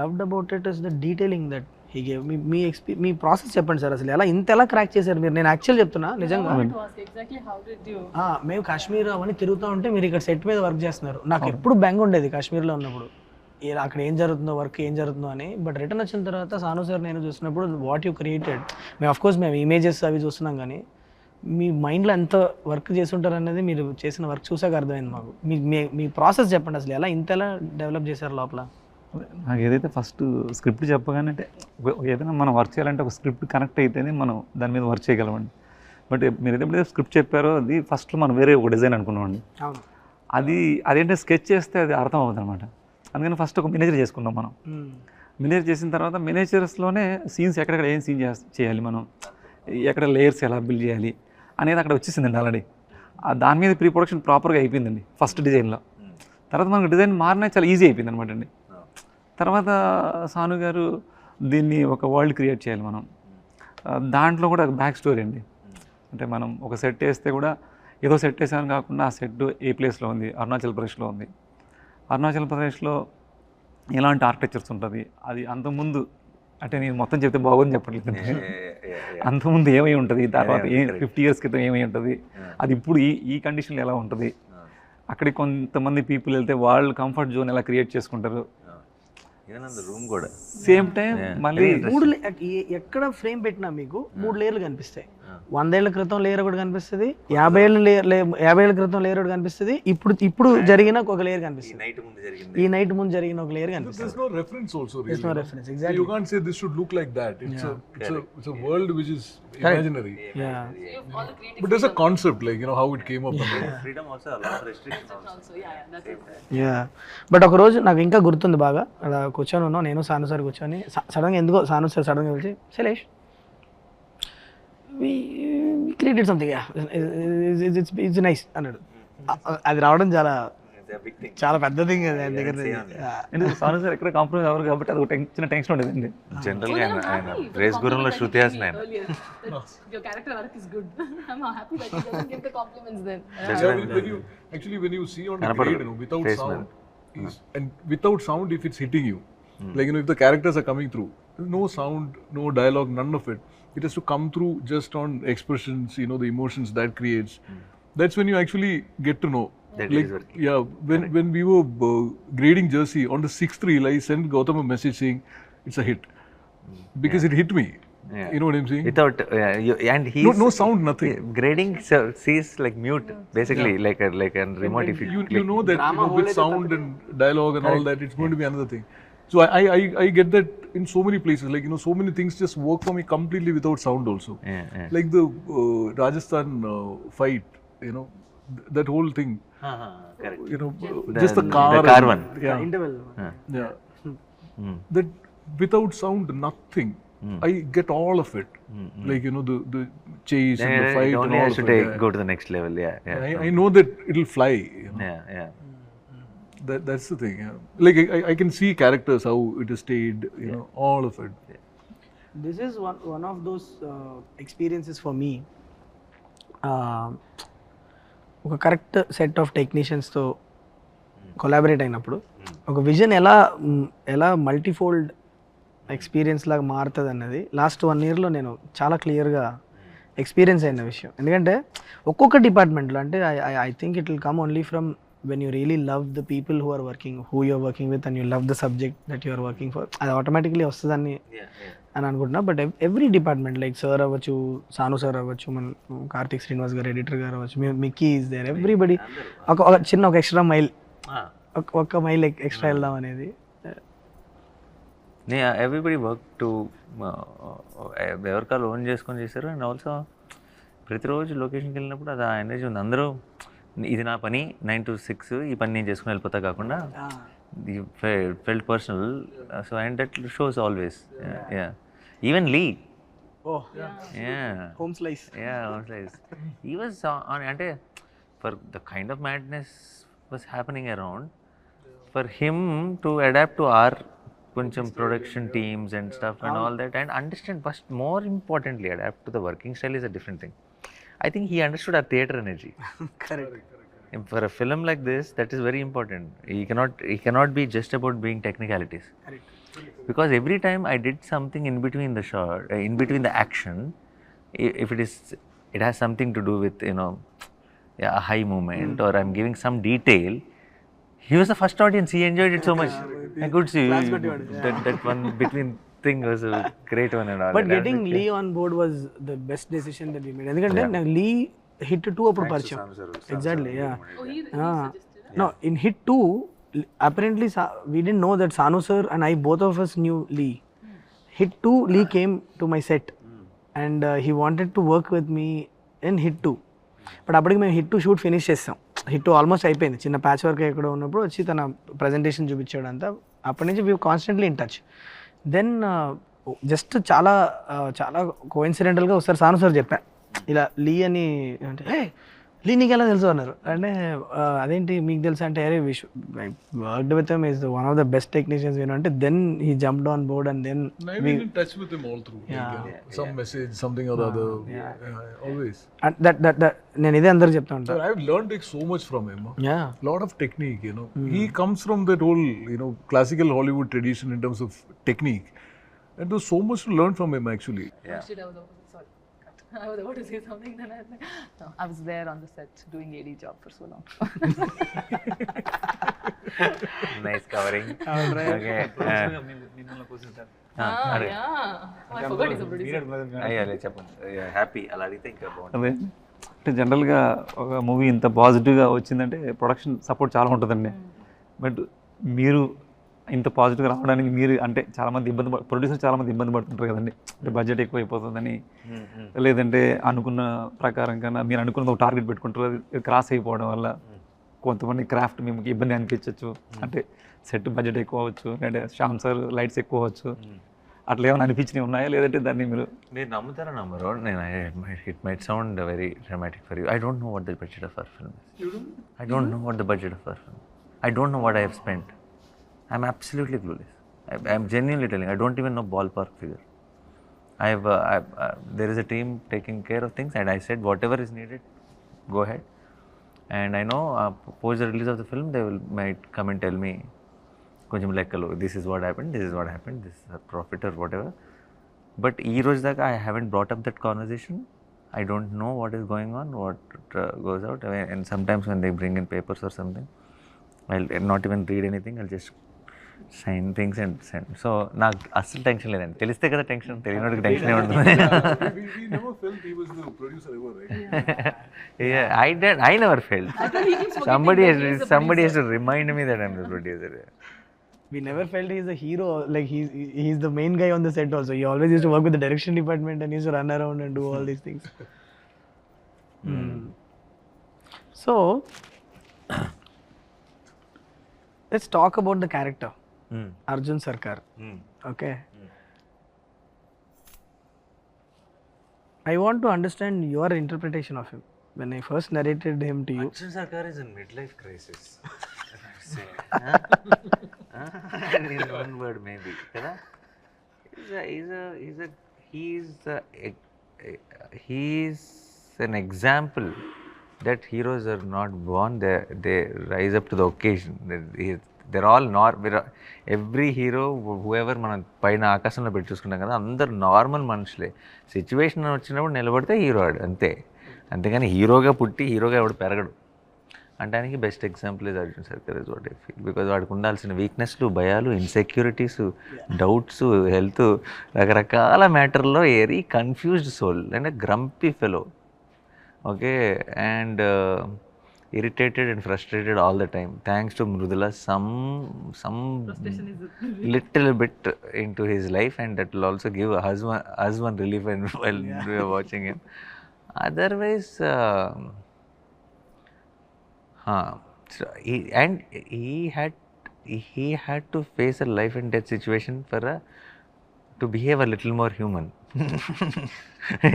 loved about it is the detailing that he gave. Me process చెప్పండి సార్, అసలు ఇంతలా క్రాక్ చేశారు మీరు. నేను యాక్చువల్ చెప్తున్నా నిజంగా, To ask exactly how did you? మేము కాశ్మీర్ అవన్నీ తిరుగుతూ ఉంటే మీరు ఇక్కడ సెట్ మీద వర్క్ చేస్తున్నారు. నాకు ఎప్పుడు బెంగ ఉండేది కాశ్మీర్లో ఉన్నప్పుడు, అక్కడ ఏం జరుగుతుందో, వర్క్ ఏం జరుగుతుందో అని. బట్ రిటర్న్ వచ్చిన తర్వాత సాను సార్ నేను చూసినప్పుడు వాట్ యూ క్రియేటెడ్, మేము అఫ్కోర్స్ మేము ఇమేజెస్ అవి చూస్తున్నాం, కానీ మీ మైండ్లో ఎంత వర్క్ చేస్తుంటారు అనేది మీరు చేసిన వర్క్ చూసాక అర్థమైంది మాకు. మీ ప్రాసెస్ చెప్పండి, అసలు ఇంతలా డెవలప్ చేశారు లోపల. నాకు ఏదైతే ఫస్ట్ స్క్రిప్ట్ చెప్పగానే, అంటే ఏదైనా మనం వర్క్ చేయాలంటే ఒక స్క్రిప్ట్ కనెక్ట్ అయితేనే మనం దాని మీద వర్క్ చేయగలమండి. బట్ మీరు ఏదైతే స్క్రిప్ట్ చెప్పారో అది ఫస్ట్లో మనం వేరే ఒక డిజైన్ అనుకున్నామండి. అవును, అదేంటే స్కెచ్ చేస్తే అది అర్థం అవుతుంది అనమాట. అందుకని ఫస్ట్ ఒక మినేచర్ చేసుకున్నాం మనం. మినేచర్ చేసిన తర్వాత మినేచర్స్లోనే సీన్స్ ఎక్కడెక్కడ ఏం సీన్ చేయాలి, మనం ఎక్కడ లేయర్స్ ఎలా బిల్డ్ చేయాలి అనేది అక్కడ వచ్చేసిందండి ఆల్రెడీ. దాని మీద ప్రీ ప్రొడక్షన్ ప్రాపర్గా అయిపోయిందండి ఫస్ట్ డిజైన్లో. తర్వాత మనకు డిజైన్ మారినా చాలా ఈజీ అయిపోయింది అనమాట అండి. తర్వాత సాను గారు దీన్ని ఒక వరల్డ్ క్రియేట్ చేయాలి మనం, దాంట్లో కూడా బ్యాక్ స్టోరీ అండి. అంటే మనం ఒక సెట్ వేస్తే కూడా ఏదో సెట్ వేసామని కాకుండా ఆ సెట్ ఏ ప్లేస్లో ఉంది, అరుణాచల్ ప్రదేశ్లో ఉంది. అరుణాచల్ ప్రదేశ్లో ఎలాంటి ఆర్కిటెక్చర్స్ ఉంటుంది, అది అంతకుముందు, అంటే నేను మొత్తం చెప్తే బాగుంది చెప్పట్లేదు, అంతకుముందు ఏమై ఉంటుంది, తర్వాత 50 years క్రితం ఏమై ఉంటుంది, అది ఇప్పుడు ఈ కండిషన్లో ఎలా ఉంటుంది, అక్కడికి కొంతమంది పీపుల్ వెళ్తే వాళ్ళు కంఫర్ట్ జోన్ ఎలా క్రియేట్ చేసుకుంటారు. రూమ్ కూడా సేమ్ టైం మళ్ళీ ఎక్కడ ఫ్రేమ్ పెట్టినా మీకు 3 లేయర్లు కనిపిస్తాయి. 100 ఏళ్ల క్రితం లేయర్ ఒకటి కనిపిస్తుంది, 50 ఏళ్ళ క్రితం లేయర్ ఒకటి కనిపిస్తుంది, ఇప్పుడు జరిగిన ఒక లేయర్ కనిపిస్తుంది, నైట్ ముందు జరిగింది. ఈ నైట్ ముందు జరిగిన ఒక లేయర్ కనిపిస్తుంది. There's no reference also really. There's no reference, exactly. You can't say this should look like that. It's a world which is imaginary. Yeah. But there's a concept, like, you know, how it came up. Freedom also a lot of restrictions also. Yeah but ఒక రోజు నాకు ఇంకా గుర్తుంది బాగా, అలా కూర్చొని ఉన్నాం నేను సాను సార్ కూర్చొని, సడన్గా ఎందుకో సాను సార్ సడన్గా పిలిచి Shailesh created something it's nice అన్నాడు. అది రావడం చాలా పెద్ద థింగ్ అది ఆయన దగ్గర నుంచి. ఎందుకంటే సాను సార్ ఎక్కడ కాంప్రమైజ్ అవ్వరు కాబట్టి అది ఒక చిన్న టెన్షన్ ఉండేదండి. జనరల్ గా ఆయన రేస్ గురంలో శృతి హాసన్ ఆయన. Your character arc is good. I'm happy that you doesn't give the compliments then. When you see on the grade, you know, without sound, and without sound, if it's hitting you, like, you know, if the characters are coming through, no sound, no dialogue, none of it. It has to come through just on expressions, you know, the emotions that creates. That's when you actually get to know. That Like, is working. yeah, when we were grading Jersey, on the 6th reel, I sent Gautam a message saying it's a hit because it hit me. Yeah. You know what I'm saying? Without and he No sound, nothing. grading sees like mute basically, like a remote. If You know that, you know, with sound and dialogue and all that, it's going to be another thing. So I get that in so many places. Like, you know, so many things just work for me completely without sound also. Yeah. Like the Rajasthan fight, you know, that whole thing. Correct. You know, just the car. The car one. Yeah. Interval Yeah. That without sound, nothing. I get all of it. Like, you know, the chase and the fight It and only all has of to it. take Yeah. go to the next level. Yeah. I know that it'll fly. You know? Yeah. That's the thing. Yeah. Like, I can see characters, how it is stayed. You know, all of it. This is one of those experiences for me. ఒక correct set of టెక్నీషియన్స్తో collaborate అయినప్పుడు ఒక vision ఎలా multifold experience లాగా మారుతుంది అన్నది last 1 yearలో నేను చాలా క్లియర్గా ఎక్స్పీరియన్స్ అయిన విషయం. ఎందుకంటే ఒక్కొక్క డిపార్ట్మెంట్లో అంటే I think it will come only from when you really love the people who are working, who you're working with, and you love the subject that you're working for. అది ఆటోమేటిక్లీ వస్తుందని అని అనుకుంటున్నా. But every department like sir అవ్వచ్చు, Sanu sir అవ్వచ్చు, మన కార్తిక్ శ్రీనివాస్ గారు editor గారు అవ్వచ్చు, మిక్కీ ఈజ్ దేర్, ఎవ్రీబడి ఒక చిన్న ఒక ఎక్స్ట్రా మైల్, ఒక్క మైల్ ఎక్స్ట్రా వెళ్దాం అనేది. ఎవ్రీబడి వర్క్ టు ఎవరికాలు ఓన్ చేసుకొని చేశారు. అండ్ ఆల్సో ప్రతిరోజు లొకేషన్కి వెళ్ళినప్పుడు అది ఆ ఎనర్జీ ఉంది. అందరూ ఇది నా పని 9 to 6 ఈ పని నేను చేసుకుని వెళ్ళిపోతా కాకుండా felt personal. So and that shows always. Yeah. Even Lee. Oh. Yeah. Home slice. Yeah, home slice. He was on ante for the kind of madness was happening around, for him to adapt to our కొంచెం production teams and stuff and all that, and understand first, more importantly, adapt to the working style is a different thing. I think he understood our theatre energy. Correct. For a film like this, that is very important. He cannot be just about being technicalities. Correct. Because every time I did something in between the shot, in between the action, if it has something to do with, you know, a high moment, or I'm giving some detail, he was the first audience. He enjoyed it so much. I could see that one between thing was a great one and all. But getting Lee on board was the best decision that we made. ఎందుకంటే నాకు లీ hit 2 అప్పుడు పరిచయం. Exactly, yeah. No, in hit 2 apparently we didn't know that Sanu sir and I, both of us knew Lee. Hit 2 Lee came to my set and he wanted to work with me in hit 2. But అప్పటికి మేము hit 2 shoot finish చేస్తాం. Hit 2 almost అయిపోయింది. చిన్న patch work ఎక్కడ ఉన్నప్పుడు వచ్చి తన presentation చూపించాడు అంతా. అప్పటి నుంచి we constantly in touch. Then just చాలా కోఇన్సిడెంటల్గా ఒకసారి సాను సార్ చెప్పాను ఇలా లీ అని, అంటే లీ నీకు ఎలా తెలుసు అన్నారు. అంటే అదేంటి మీకు తెలుసు అంటే, అరే worked with him is one of the best technicians అంటే then he jumped on board and then I've been in touch with him all through. Some message, something or the other. Always. That నేను ఇదే అందరికి చెప్తా ఉంటాను. So I've learned like so much from him. Yeah Lot of technique, you know. He comes from that whole, you know, classical Hollywood tradition in terms of technique. And there's so much to learn from him actually. Sorry, I was about to say something, then I was like, no, I was there on the set doing AD job for so long. Nice covering. Okay అయ్యా చెప్పండి. Happy అలా అడిగితే ఇంకా బాగుంటుంది. అదే అంటే జనరల్గా ఒక మూవీ ఇంత పాజిటివ్గా వచ్చిందంటే ప్రొడక్షన్ సపోర్ట్ చాలా ఉంటుందండి. బట్ మీరు ఇంత పాజిటివ్గా రావడానికి మీరు అంటే చాలామంది ప్రొడ్యూసర్ చాలామంది ఇబ్బంది పడుతుంటారు కదండి. అంటే బడ్జెట్ ఎక్కువ అయిపోతుందని, లేదంటే అనుకున్న ప్రకారం కన్నా మీరు అనుకున్న ఒక టార్గెట్ పెట్టుకుంటారు, అది క్రాస్ అయిపోవడం వల్ల కొంతమంది క్రాఫ్ట్ మీకు ఇబ్బంది అనిపించవచ్చు. అంటే సెట్ బడ్జెట్ ఎక్కువ అవ్వచ్చు, లేదంటే శ్యామ్ సార్ లైట్స్ ఎక్కువ అవ్వచ్చు. అట్లా ఏమైనా అనిపించినవి ఉన్నాయా, లేదంటే దాన్ని మీరు నమ్ముతారా నమ్మరు? నేను it might sound very dramatic for you. I don't know what the budget of our film. I don't know what the budget of our film. I don't know what I have spent. I'm absolutely clueless. I'm genuinely telling. I don't even know ballpark figure. There is a team taking care of things, and I said whatever is needed, go ahead. And I know post the release of the film, they might come and tell me, koncham lekkalo, this is what happened, this is what happened, this is a profit or whatever. But ee roju daaka I haven't brought up that conversation. I don't know what is going on, what goes out. And sometimes when they bring in papers or something, I'll not even read anything. I'll just sign things and send. So నాకు అస్సలు tension లేదండి. తెలిస్తే కదా tension, తెలియనోడికి tension ఉంటుంది. We never felt he was the producer ever, right? Yeah, I never felt. Somebody has to remind me that I'm the producer. We never felt he's a hero. Like he's the main guy on the set also. He always used to work with the direction department and used to run around and do all these things. So let's talk about the character, Arjun Sarkar. Okay. I want to understand your interpretation of him. When I first narrated him to you, Arjun Sarkar is in midlife crisis. In one word maybe. He's an example that heroes are not born, they rise up to the occasion. They're all every hero, whoever మనం పైన ఆకాశంలో పెట్టి చూసుకుంటాం కదా, అందరు normal మనుషులే. Situation వచ్చినప్పుడు నిలబడితే హీరో ఆడు అంతే. అంతేగాని హీరోగా పుట్టి హీరోగా ఎవడు పెరగడు. అంటానికి best example is Arjun Sarkar is what I feel. Because వాడికి ఉండాల్సిన వీక్నెస్లు, భయాలు, ఇన్సెక్యూరిటీస్, డౌట్స్, హెల్త్, రకరకాల మ్యాటర్లో వెరీ కన్ఫ్యూజ్డ్ సోల్ అంటే grumpy fellow. Okay, and irritated and frustrated all the time. Thanks to Mrudula, some little bit into his life, and that will also give us one relief while we are watching him. Otherwise, so he had to face a life and death situation to behave a little more human.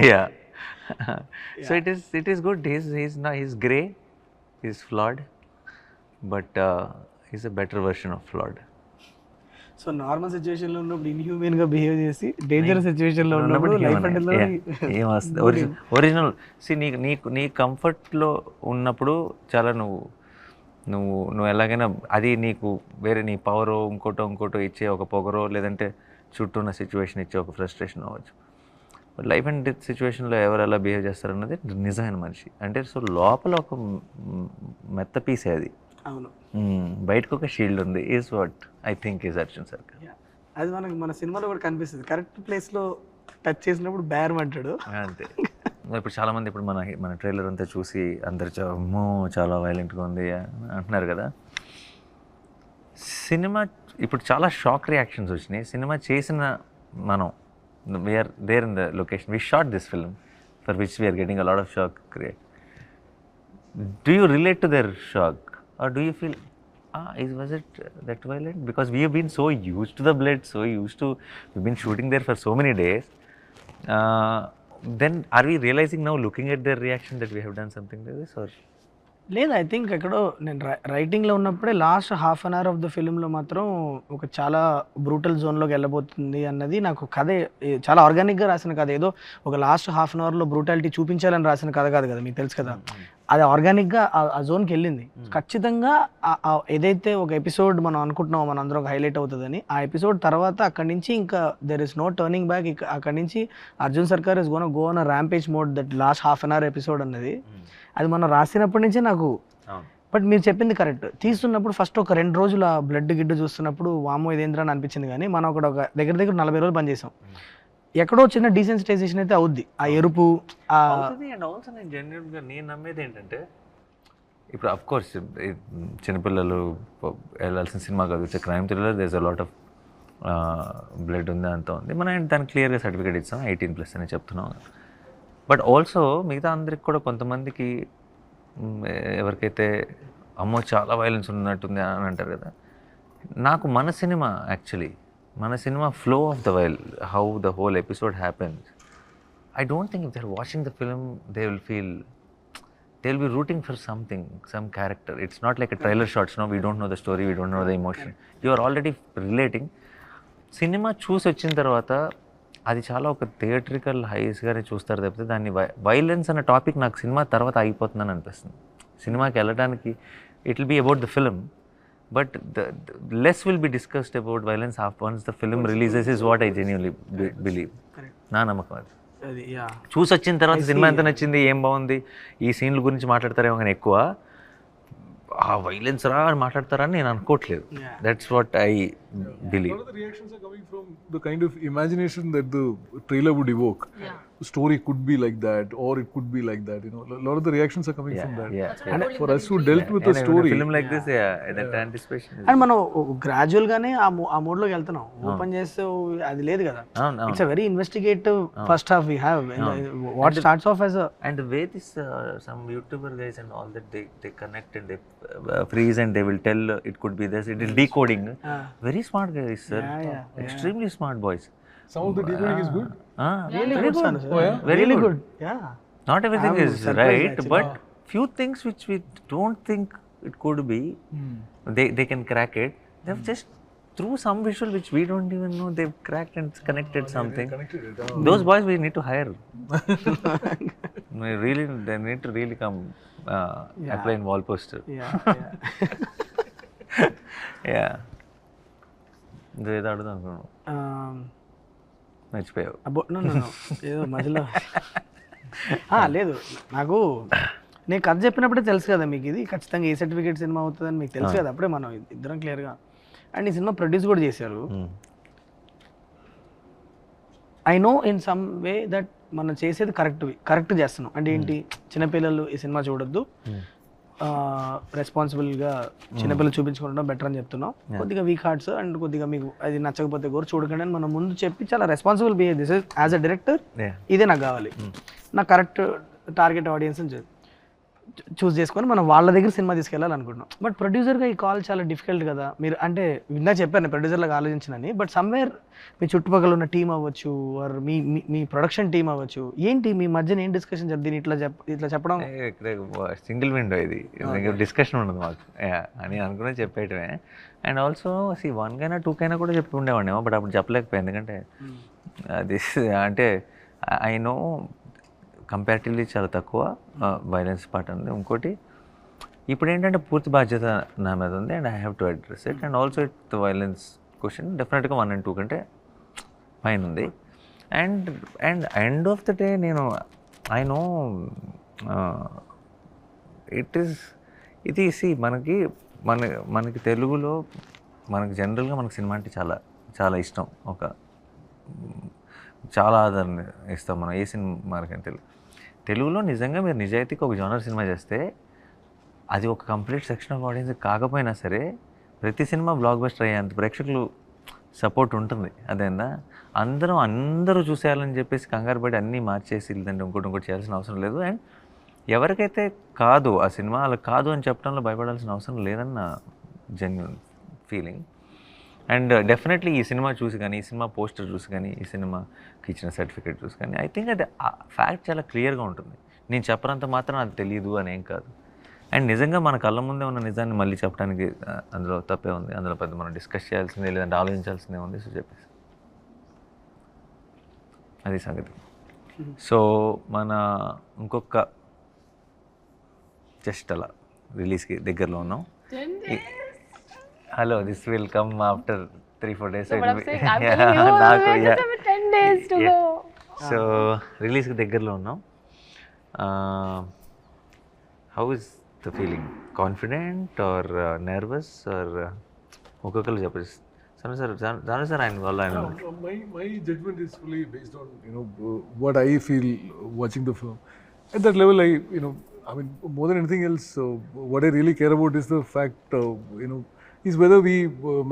Yeah. So it is good. He's grey. He's flawed, but he's a better version of flawed. So normal situation లో ఉన్నప్పుడు inhuman గా behave చేసి dangerous situation లో ఉన్నప్పుడు life and ఏమొస్తుంది original. నీ కంఫర్ట్లో ఉన్నప్పుడు చాలా నువ్వు ఎలాగైనా అది నీకు వేరే నీ పవరో ఇంకోటో ఇచ్చే ఒక పొగరో, లేదంటే చుట్టూ ఉన్న సిచ్యువేషన్ ఇచ్చే ఒక ఫ్రస్ట్రేషన్ అవ్వచ్చు. బట్ లైఫ్ అండ్ డెత్ సిచ్యువేషన్లో ఎవరు ఎలా బిహేవ్ చేస్తారన్నది నిజమైన మనిషి అంటే. సో లోపల ఒక మెత్త పీసే అది. అవును, బయటకు ఒక షీల్డ్ ఉంది. Is what I think is Arjun Sarkar. అది మన సినిమాలో కూడా కనిపిస్తుంది. కరెక్ట్ ప్లేస్లో టచ్ చేసినప్పుడు బేర్ అంటాడు అంతే. ఇప్పుడు చాలామంది ఇప్పుడు మన ట్రైలర్ అంతా చూసి అందరు చాలా వైలెంట్గా ఉంది అంటున్నారు కదా. సినిమా ఇప్పుడు చాలా షాక్ రియాక్షన్స్ వచ్చినాయి. సినిమా చేసిన మనం we are there in the location. We shot this film for which we are getting a lot of shock create. Do you relate to their shock, or do you feel was it that violent? Because we have been so used to the blood, we've been shooting there for so many days. Then are we realizing now, looking at their reaction, that we have done something like this, or లేదు? I think ఎక్కడో నేను రైటింగ్లో ఉన్నప్పుడే last half an hour of the ఫిల్మ్లో మాత్రం ఒక చాలా brutal జోన్లోకి వెళ్ళబోతుంది అన్నది నాకు కథ చాలా ఆర్గానిక్గా రాసిన కథ. ఏదో ఒక లాస్ట్ హాఫ్ అన్ అవర్లో బ్రూటాలిటీ చూపించాలని రాసిన కథ కాదు కదా, మీకు తెలుసు కదా. అది ఆర్గానిక్గా ఆ జోన్కి వెళ్ళింది. ఖచ్చితంగా ఏదైతే ఒక ఎపిసోడ్ మనం అనుకుంటున్నామో మన అందరం ఒక హైలైట్ అవుతుందని, ఆ ఎపిసోడ్ తర్వాత అక్కడి నుంచి ఇంకా there is no turning back. అక్కడి నుంచి Arjun Sarkar is gone go on a rampage mode. That last half an hour episode అన్నది అది మనం రాసినప్పటి నుంచే నాకు బట్ మీరు చెప్పింది కరెక్ట్. తీస్తున్నప్పుడు ఫస్ట్ ఒక 2 రోజులు ఆ బ్లడ్ గిడ్డు చూస్తున్నప్పుడు వామ్మో ఇదేంద్రా అని అనిపించింది, కానీ మనం అక్కడ ఒక దగ్గర 40 రోజులు పని చేసాం. ఎక్కడో చిన్న డీసెన్సిటైజేషన్ అయితే అవుద్ది, ఆ ఎరుపు ఆ అవుతుంది. అండ్ ఆల్సో నేను జెన్యున్గా నేను నమ్మేది ఏంటంటే, ఇప్పుడు అఫ్ కోర్స్ చిన్నపిల్లలు వెళ్ళాల్సిన సినిమా కాదు, it's crime thriller, there is a lot of blood ఉంది, అంతా ఉంది. మనం దానికి క్లియర్గా సర్టిఫికేట్ ఇస్తాం 18+ అని చెప్తున్నాం. బట్ ఆల్సో మిగతా అందరికి కూడా కొంతమందికి ఎవరికైతే అమ్మో చాలా వైలెన్స్ ఉన్నట్టుంది అని అంటారు కదా, నాకు మన సినిమా యాక్చువల్లీ మన cinema flow of the while, how the whole episode happens, I don't think if they're watching the film, they'll be rooting for something, some character. It's not like a trailer shots, no, we don't know the story, we don't know the emotion. You are already relating. Cinema చూసి వచ్చిన తర్వాత అది చాలా ఒక theatrical హైస్గానే చూస్తారు తప్పితే దాన్ని violence అనే టాపిక్ నాకు సినిమా తర్వాత అయిపోతుందని అనిపిస్తుంది. సినిమాకి వెళ్ళడానికి it will be about the film, but the less will be discussed about violence once the film releases is what I genuinely believe. నా నమ్మకం అది. చూసి వచ్చిన తర్వాత సినిమా ఎంత నచ్చింది, ఏం బాగుంది, ఈ సీన్ల గురించి మాట్లాడతారేమో కానీ ఎక్కువ ఆ వైలెన్స్ రా అని మాట్లాడతారని నేను అనుకోవట్లేదు. That's what I believe. A lot of the reactions are coming from the kind of imagination that the trailer would evoke. The story could be like that, or it could be like that. You know, a lot of the reactions are coming from that. And for us who dealt with the story, film like this, that anticipation is. And మనం gradual గానే ఆ mode లోకి వెళ్తున్నాం. Open చేస్తే అది లేదు కదా, it's a very investigative first half we have. What starts off as And the way this some YouTuber guys and all that they connect and they freeze and they will tell it could be this, it is decoding. Very smart guys, sir. Extremely smart boys. some of the decoding is good. really good, Very really good. good. Yeah, Not everything I'm is surprised right, actually. but few things which we don't think it could be, they can crack it. They've just through some visual which we don't even know, they've cracked and connected something. Those boys we need to hire. They need to really come apply in wall poster. Yeah. ఏదో అడుగుదాం అనుకున్నాను, మర్చిపోయావు. అబ్బో no ఏదో మధ్యలో లేదు, నాకు నేను కథ చెప్పినప్పుడే తెలుసు కదా మీకు ఇది ఖచ్చితంగా ఏ సర్టిఫికేట్ సినిమా అవుతుందని మీకు తెలుసు కదా, అప్పుడే మనం ఇద్దరం క్లియర్గా. అండ్ ఈ సినిమా ప్రొడ్యూస్ కూడా చేశారు. I know in some way that మనం చేసేది కరెక్ట్ చేస్తున్నాం. అంటే ఏంటి, చిన్నపిల్లలు ఈ సినిమా చూడొద్దు, రెస్పాన్సిబుల్గా చిన్నపిల్లలు చూపించుకుంటాం బెటర్ అని చెప్తున్నాం. కొద్దిగా వీక్ హార్ట్స్ అండ్ కొద్దిగా మీకు అది నచ్చకపోతే కూడా చూడకండి అని మనం ముందు చెప్పి చాలా responsible behave. This is as a director ఇదే నాకు కావాలి, నాకు కరెక్ట్ టార్గెట్ ఆడియన్స్ చూస్ చేసుకొని మనం వాళ్ళ దగ్గర సినిమా తీసుకెళ్ళాలనుకుంటున్నాం. బట్ ప్రొడ్యూసర్గా ఈ కాల్ చాలా డిఫికల్ట్ కదా. మీరు అంటే విన్నా చెప్పాను ప్రొడ్యూసర్లకు ఆలోచించినని, బట్ సమ్వేర్ మీ చుట్టుపక్కల ఉన్న టీం అవ్వచ్చు, ఆర్ మీ ప్రొడక్షన్ టీం అవ్వచ్చు, ఏంటి మీ మధ్యన ఏం డిస్కషన్ దీన్ని ఇట్లా చెప్పడం? సింగిల్ విండో ఇది, డిస్కషన్ ఉండదు మాకు అని అనుకునే చెప్పేయటమే. అండ్ ఆల్సో 1 కైనా 2 కైనా కూడా చెప్పి ఉండేవాడినేమో, బట్ అప్పుడు చెప్పలేకపోయాను. ఎందుకంటే అది అంటే ఐ నో కంపారిటివ్లీ చాలా తక్కువ వైలెన్స్ పార్ట్ ఉంది. ఇంకోటి ఇప్పుడు ఏంటంటే పూర్తి బాధ్యత నా మీద ఉంది, and I have to address it. And also it the violence question డెఫినెట్గా 1 and 2 కంటే పైన ఉంది. And end of the day నేను ఐ నో ఇది మనకి తెలుగులో మనకి జనరల్గా మనకి సినిమా అంటే చాలా చాలా ఇష్టం, చాలా ఆదరణ ఇస్తాం మనం ఏ సినిమాకి. తెలుగులో నిజంగా మీరు నిజాయితీకి ఒక జోనర్ సినిమా చేస్తే అది ఒక కంప్లీట్ సెక్షన్ ఆఫ్ ఆడియన్స్ కాకపోయినా సరే ప్రతి సినిమా బ్లాక్ బస్టర్ అయ్యేంత ప్రేక్షకులు సపోర్ట్ ఉంటుంది. అదేనా అందరూ చూసేయాలని చెప్పేసి కంగారు పడి అన్నీ మార్చేసి లేదంటే ఇంకోటి చేయాల్సిన అవసరం లేదు. అండ్ ఎవరికైతే కాదు ఆ సినిమా అలా కాదు అని చెప్పడంలో భయపడాల్సిన అవసరం లేదన్న జెన్యూన్ ఫీలింగ్. అండ్ డెఫినెట్లీ ఈ సినిమా చూసి కానీ, ఈ సినిమా పోస్టర్ చూసి కానీ, ఈ సినిమాకి ఇచ్చిన సర్టిఫికేట్ చూసి కానీ ఐ థింక్ అది ఫ్యాక్ట్ చాలా క్లియర్గా ఉంటుంది. నేను చెప్పనంత మాత్రం అది తెలియదు అని ఏం కాదు. అండ్ నిజంగా మన కళ్ళ ముందే ఉన్న నిజాన్ని మళ్ళీ చెప్పడానికి అందులో తప్పే ఉంది, అందులో పెద్ద మనం డిస్కస్ చేయాల్సిందే లేదంటే ఆలోచించాల్సిందే ఉంది. సో చెప్పేసి అది సంగతి. సో మన ఇంకొక జస్ట్ అలా రిలీజ్కి దగ్గరలో ఉన్నాం. Hello, this will come after 3-4 days. So రిలీజ్కి దగ్గరలో ఉన్నాం. How is the feeling? Confident or nervous or ఒక్కొక్కరు చెప్పచ్చు. జాను సార్ ఆయన వల్ల ఆయన My judgment is fully based on what I feel watching the film. At that level, I mean, more than anything else, what I really care about is the fact, is whether we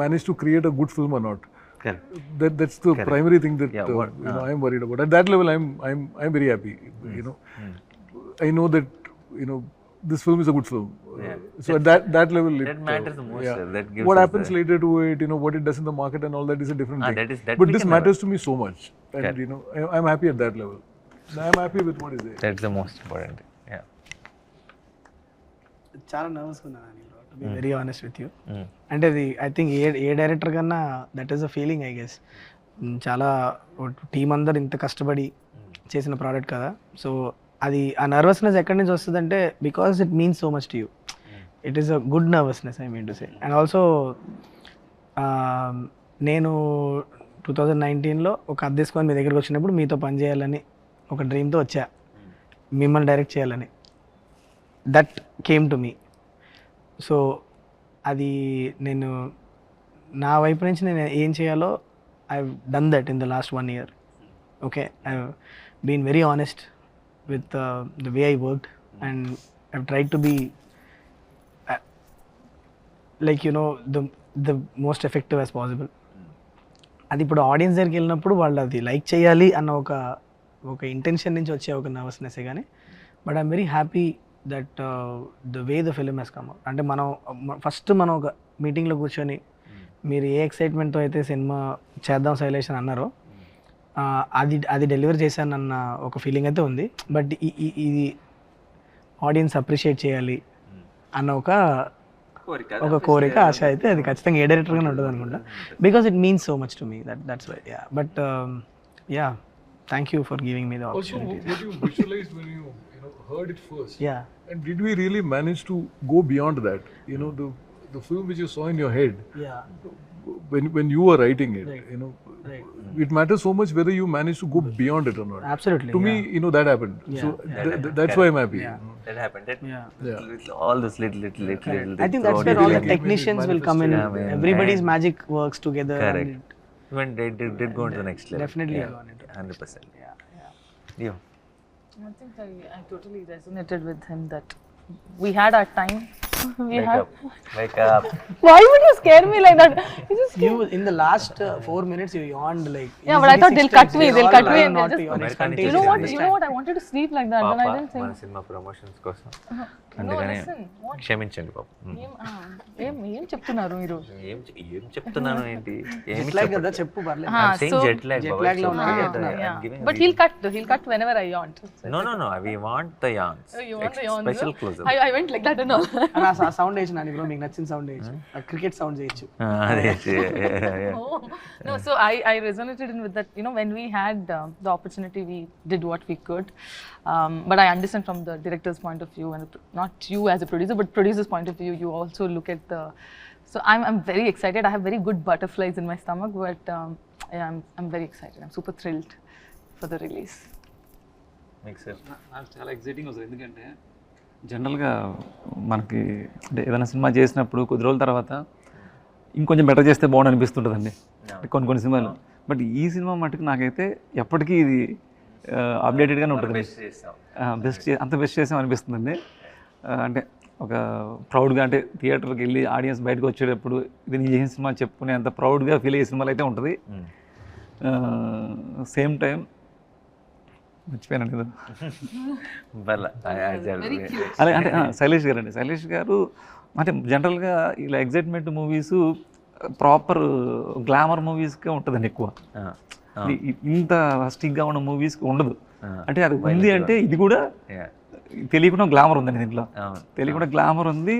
manage to create a good film or not. Correct. That's the primary thing that Yeah, I am worried about. At that level, I'm very happy. I know that this film is a good film. So at that level, that matters the most. Sir. That gives what us happens later to it, what it does in the market and all that is a different thing. that But we this can matters to me so much, and I'm happy at that level. I'm happy with what is there. That's the most important thing. Yeah. చాలా నర్వస్గా ఉన్నాను to be very honest with you. అంటే అది I think A director కన్నా that is a feeling I guess. చాలా team అందరు ఇంత కష్టపడి చేసిన ప్రోడక్ట్ కదా. సో అది ఆ నర్వస్నెస్ ఎక్కడి నుంచి వస్తుందంటే because it means so much to you. It is a good nervousness I mean to say. And also నేను 2019లో ఒక అద్దెసుకొని మీ దగ్గరికి వచ్చినప్పుడు మీతో పని చేయాలని ఒక డ్రీమ్తో వచ్చా, మిమ్మల్ని డైరెక్ట్ చేయాలని. That came to me. So అది నేను నా వైపు నుంచి నేను ఏం చేయాలో I done that in the last 1 year. Okay, I been very honest with the way I worked, and I've tried to be like the most effective as possible. అది ఇప్పుడు ఆడియన్స్ దగ్గరికి వెళ్ళినప్పుడు వాళ్ళు అది లైక్ చేయాలి అన్న ఒక ఇంటెన్షన్ నుంచి వచ్చే ఒక నర్వస్నెస్ కానీ, but I'm very happy that the way the film has come out. అంటే ఫస్ట్ మనం ఒక మీటింగ్లో కూర్చొని మీరు ఏ ఎక్సైట్మెంట్తో అయితే సినిమా చేద్దాం శైలేష్ అని అన్నారో అది డెలివర్ చేశానన్న ఒక ఫీలింగ్ అయితే ఉంది. బట్ ఇది ఆడియన్స్ అప్రిషియేట్ చేయాలి అన్న ఒక కోరిక, ఆశ అయితే అది ఖచ్చితంగా ఏ డైరెక్టర్గానే ఉంటుంది అనుకుంటా. Because it means so much to me that's why. Ya, but ya, thank you for giving me the opportunity. What you visualized when you heard it first? Yeah. And did we really manage to go beyond that? The film which you saw in your head, Yeah. when you were writing it, Right. it matters so much whether you manage to go beyond it or not. Absolutely. To me, that happened. So that's why I'm happy. That happened. Yeah. All those little I think that's where all the technicians will come in. Everybody's magic works together. Correct. and When they did go to the next level. Definitely Yeah. gone into 100%. Yeah. You. I think I totally resonated with him that we had our time. Wake up. Why would you scare me like that? You just You in the last 4 minutes you yawned like. Yeah, but I thought they'll cut me. They'll cut me and not they'll to just. yawn. It's American contagious. You know what? I wanted to sleep like that, but I didn't మన think. Cinema promotions కోసం No, అందుకని listen. What? క్షమించండి పాప. ఏం చెప్తున్నారు మీరు? ఏం చెప్తున్నాను ఏంటి? Jet lag కదా చెప్పు పర్లేదు. I'm saying jet lag. jet Baba. lag లో So ఉన్నారు. I'm Yeah. giving But he'll cut whenever I yawned. No. We want the yawns. Oh, you want the yawns? Special close-up. I went like that and all. అని ఆ sound వేసి Nani bro మీకు నచ్చిన sound వేయచ్చు, cricket sound చేయొచ్చు. అదే Oh. No, so I resonated in with that. When we had the opportunity, we did what we could. But I understand from the director's point of view, and not you as a producer, but producer's point of view, you also look at the. So I'm very excited. I have very good butterflies in my stomach, but yeah, I'm very excited. I'm super thrilled for the release. Makes sense. నాకు చాలా exciting వస్తుంది. ఎందుకంటే జనరల్గా మనకి అంటే ఏదైనా cinema చేసినప్పుడు కొద్ది రోజుల తర్వాత ఇంకొంచెం బెటర్ చేస్తే బాగుండు అనిపిస్తుంటుందండి కొన్ని సినిమాలు. బట్ ఈ సినిమా మటుకు నాకైతే ఎప్పటికీ ఇది అప్డేటెడ్గానే ఉంటుంది. అంత బెస్ట్ చేసాం అనిపిస్తుందండి. అంటే ఒక ప్రౌడ్గా, అంటే థియేటర్కి వెళ్ళి ఆడియన్స్ బయటకు వచ్చేటప్పుడు ఇది నేను చేసిన సినిమా చెప్పుకునే అంత ప్రౌడ్గా ఫీల్ అయ్యే సినిమాలు అయితే ఉంటుంది. సేమ్ టైం మర్చిపోయాను కదా. అదే అంటే శైలేష్ గారు అండి. శైలేష్ గారు అంటే జనరల్గా ఇలా ఎగ్జైట్మెంట్ మూవీస్ ప్రాపర్ గ్లామర్ మూవీస్కే ఉంటుందండి ఎక్కువ. ఇంత రస్టిక్గా ఉన్న మూవీస్కి ఉండదు. అంటే అది ఉంది అంటే ఇది కూడా తెలియకుండా గ్లామర్ ఉందండి దీంట్లో. తెలియకుండా గ్లామర్ ఉంది.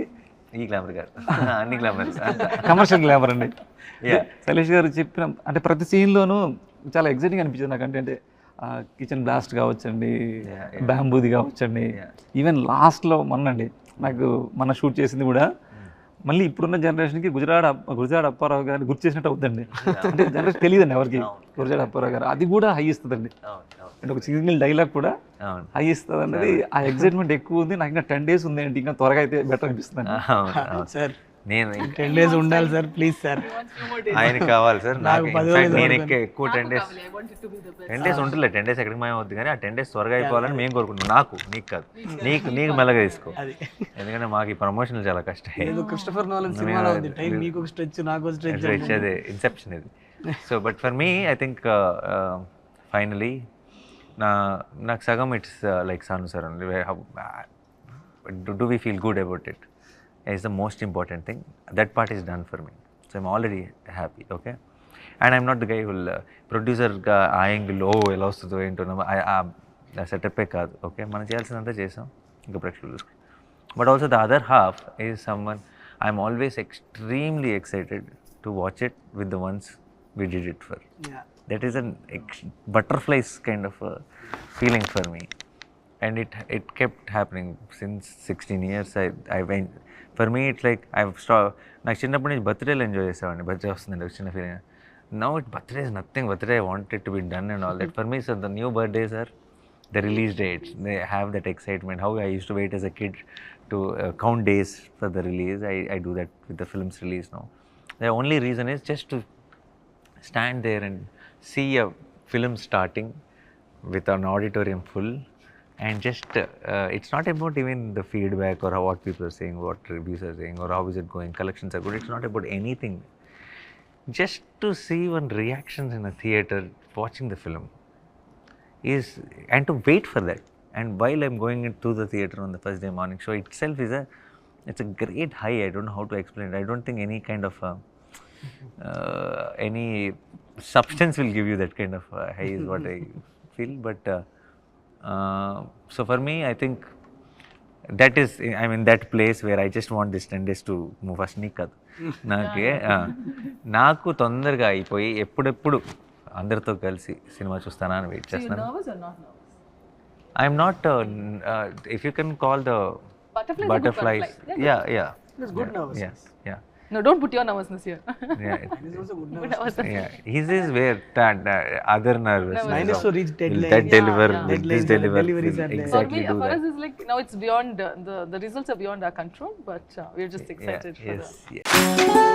ఈ గ్లామర్ కాదు, అన్ని గ్లామర్స్, కమర్షియల్ గ్లామర్ అండి. శైలేష్ గారు చెప్పిన అంటే ప్రతి సీన్లోనూ చాలా ఎగ్జైటింగ్ అనిపించింది నాకు. అంటే కిచెన్ బ్లాస్ట్ కావచ్చండి, బ్యాంబూది కావచ్చండి, ఈవెన్ లాస్ట్లో మొన్నండి నాకు షూట్ చేసింది కూడా మళ్ళీ ఇప్పుడున్న జనరేషన్కి గురజాడ అప్పారావు గారిని గుర్తు చేసినట్టు అవుతుందండి. అంటే జనరేషన్ తెలియదండి ఎవరికి గురజాడ అప్పారావు గారు. అది కూడా హై ఇస్తుందండి. అంటే ఒక సింగిల్ డైలాగ్ కూడా హై ఇస్తుంది అన్నది ఆ ఎక్సైట్మెంట్ ఎక్కువ ఉంది. నాకు ఇంకా 10 days ఉంది ఏంటి, ఇంకా త్వరగా అయితే బెటర్ అనిపిస్తుంది. సార్ నేను 10 days ఉండాలి సార్, ప్లీజ్ సార్. ఆయనకి కావాలి సార్. నాకు నాకు in fact 10 నేను ఎక్కువ 10 days ఉంటుందిలే. 10 days ఎక్కడికి మాయం అవుద్ది, కానీ ఆ 10 days త్వరగా అయిపోవాలని మేము కోరుకుంటున్నాం. నాకు, నీకు కాదు, నీకు మెల్లగా తీసుకో. ఎందుకంటే మాకు ఈ ప్రమోషన్లు చాలా కష్టం. ఏదో క్రిస్టోఫర్ నోలన్ సినిమాలో ఉంది, టైం మీకు ఒక స్ట్రెచ్ నాకు స్ట్రెచ్ ఇచ్చేది ఇన్సెప్షన్ ఇది. So but for me I think finally నాకు సగం it's like Sanu sir only. Do we feel good about it is the most important thing. That part is done for me, so I'm already happy. Okay, and I'm not the guy who will producer ga angle ela vastudo ento na setup e kaadu. Okay, మనం చేయాల్సినంత చేసాం, ఇంకా ప్రేక్షకులు చూసుకో. But also the other half is someone I'm always extremely excited to watch it with the ones we did it for. That is an butterflies kind of a feeling for me, and it kept happening since 16 years. I went. For me it's like నాకు చిన్నప్పటి నుంచి బర్త్డేలు enjoy చేసేవాడిని. Birthday వస్తుందండి చిన్న ఫీలింగ్. Now it birthday is nothing. Birthday I want it to be done and all that. For me sir the new birthdays are the release dates. They have that excitement. How I use to wait as a kid to count days for the release. I do that with the film's release now. The only reason is just to stand there and see a film starting with an auditorium full. And just it's not about even the feedback or what people are saying, what reviews are saying, or how is it going, collections are good. It's not about anything. Just to see one reactions in a theater watching the film is, and to wait for that. And while I'm going into the theater on the first day morning show itself is it's a great high. I don't know how to explain it. I don't think any kind of any substance will give you that kind of high is what I feel. But so for me, I think that is, I'm in that place where I just want this 10 days to move fast. నీకు కాదు, నాకు తొందరగా అయిపోయి ఎప్పుడెప్పుడు అందరితో కలిసి cinema చూస్తానా అని వెయిట్ చేస్తాను. I'm not, if you can call the butterflies. Yeah. It's good nervousness. Yeah. No, don't put your nervousness here. Yeah. This is also good Good nervousness. nervousness. Yeah, his is where that other nervousness. Mine is to reach deadline. That deliver, Yeah. this Deadlines, deliver. deliveries are there. For Exactly me, do for that. us, it's like now it's beyond the results are beyond our control, but we're just excited for Yes. the. Yes.